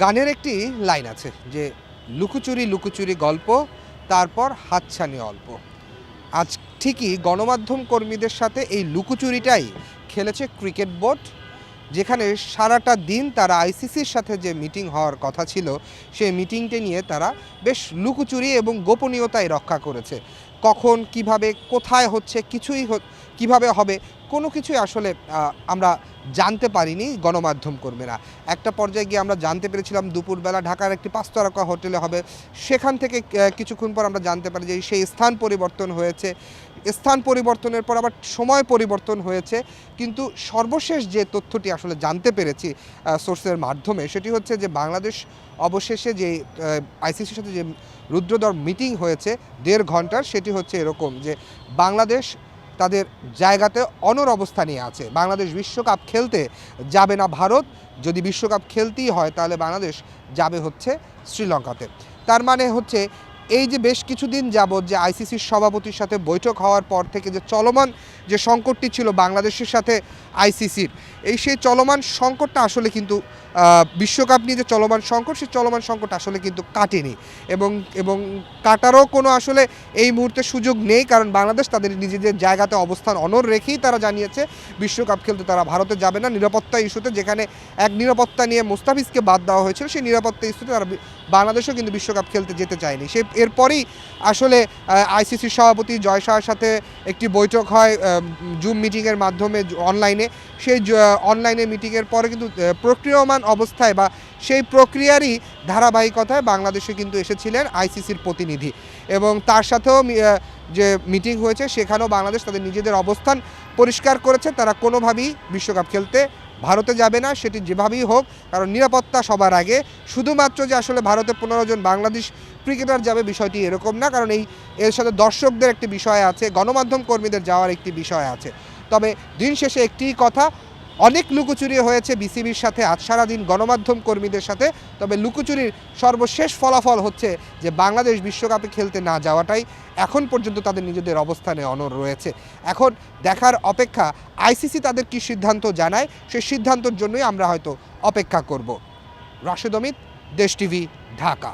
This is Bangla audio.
গানের একটি লাইন আছে যে লুকোচুরি লুকোচুরি গল্প, তারপর হাতছানি অল্প। আজ ঠিকই গণমাধ্যম কর্মীদের সাথে এই লুকোচুরিটাই খেলেছে ক্রিকেট বোর্ড, যেখানে সারাটা দিন তারা আইসিসির সাথে যে মিটিং হওয়ার কথা ছিল সেই মিটিংটি নিয়ে তারা বেশ লুকোচুরি এবং গোপনীয়তায় রক্ষা করেছে। কখন কিভাবে কোথায় হচ্ছে কিছুই কিভাবে হবে কোনো কিছুই আসলে আমরা জানতে পারিনি গণমাধ্যম কর্মীরা। একটা পর্যায়ে গিয়ে আমরা জানতে পেরেছিলাম দুপুরবেলা ঢাকার একটি 5 তারকা হোটেলে হবে। সেখান থেকে কিছুক্ষণ পর আমরা জানতে পারি যে সেই স্থান পরিবর্তন হয়েছে। স্থান পরিবর্তনের পর আবার সময় পরিবর্তন হয়েছে। কিন্তু সর্বশেষ যে তথ্যটি আসলে জানতে পেরেছি সোর্সের মাধ্যমে, সেটি হচ্ছে যে বাংলাদেশ অবশেষে যে আইসিসির সাথে যে রুদ্রদ্বর মিটিং হয়েছে 1.5 ঘন্টার, সেটি হচ্ছে এরকম যে বাংলাদেশ তাদের জায়গাতে অনড় অবস্থা নিয়ে আছে। বাংলাদেশ বিশ্বকাপ খেলতে যাবে না ভারত, যদি বিশ্বকাপ খেলতেই হয় তাহলে বাংলাদেশ যাবে হচ্ছে শ্রীলঙ্কাতে। তার মানে হচ্ছে এই যে বেশ কিছুদিন যাবৎ যে আইসিসির সভাপতির সাথে বৈঠক হওয়ার পর থেকে যে চলমান যে সংকটটি ছিল বাংলাদেশের সাথে আইসিসির, সেই চলমান সংকটটা আসলে কিন্তু বিশ্বকাপ নিয়ে যে চলমান সংকট, সেই চলমান সংকট আসলে কিন্তু কাটেনি এবং কাটারও কোনো আসলে এই মুহূর্তে সুযোগ নেই, কারণ বাংলাদেশ তাদের নিজেদের জায়গাতে অবস্থান অনড় রেখেই তারা জানিয়েছে বিশ্বকাপ খেলতে তারা ভারতে যাবে না। নিরাপত্তা ইস্যুতে, যেখানে এক নিরাপত্তা নিয়ে মুস্তাফিজকে বাদ দেওয়া হয়েছিল, সেই নিরাপত্তা ইস্যুতে তারা বাংলাদেশও কিন্তু বিশ্বকাপ খেলতে যেতে চায়নি। এরপরেই আসলে আইসিসির সভাপতি জয় শাহর সাথে একটি বৈঠক হয় জুম মিটিংয়ের মাধ্যমে অনলাইনে। সেই অনলাইনে মিটিংয়ের পরে কিন্তু প্রক্রিয়মান অবস্থায় বা সেই প্রক্রিয়ারই ধারাবাহিকতায় বাংলাদেশে কিন্তু এসেছিলেন আইসিসির প্রতিনিধি, এবং তার সাথেও যে মিটিং হয়েছে সেখানেও বাংলাদেশ তাদের নিজেদের অবস্থান পরিষ্কার করেছে। তারা কোনোভাবেই বিশ্বকাপ খেলতে ভারতে যাবে না, সেটি যেভাবেই হোক, কারণ নিরাপত্তা সবার আগে। শুধুমাত্র যে আসলে ভারতে 15 জন বাংলাদেশ ক্রিকেটার যাবে বিষয়টি এরকম না, কারণ এর সাথে দর্শকদের একটি বিষয় আছে, গণমাধ্যম কর্মীদের যাওয়ার একটি বিষয় আছে। তবে দিন শেষে একটিই কথা, অনেক লুকোচুরি হয়েছে বিসিবির সাথে আজ সারাদিন গণমাধ্যম কর্মীদের সাথে। তবে লুকোচুরির সর্বশেষ ফলাফল হচ্ছে যে বাংলাদেশ বিশ্বকাপে খেলতে না যাওয়াটাই এখন পর্যন্ত তাদের নিজেদের অবস্থানে অনড় রয়েছে। এখন দেখার অপেক্ষা আইসিসি তাদের কী সিদ্ধান্ত জানায়, সেই সিদ্ধান্তের জন্যই আমরা হয়তো অপেক্ষা করব। রাশেদ অমিত, দেশ টিভি, ঢাকা।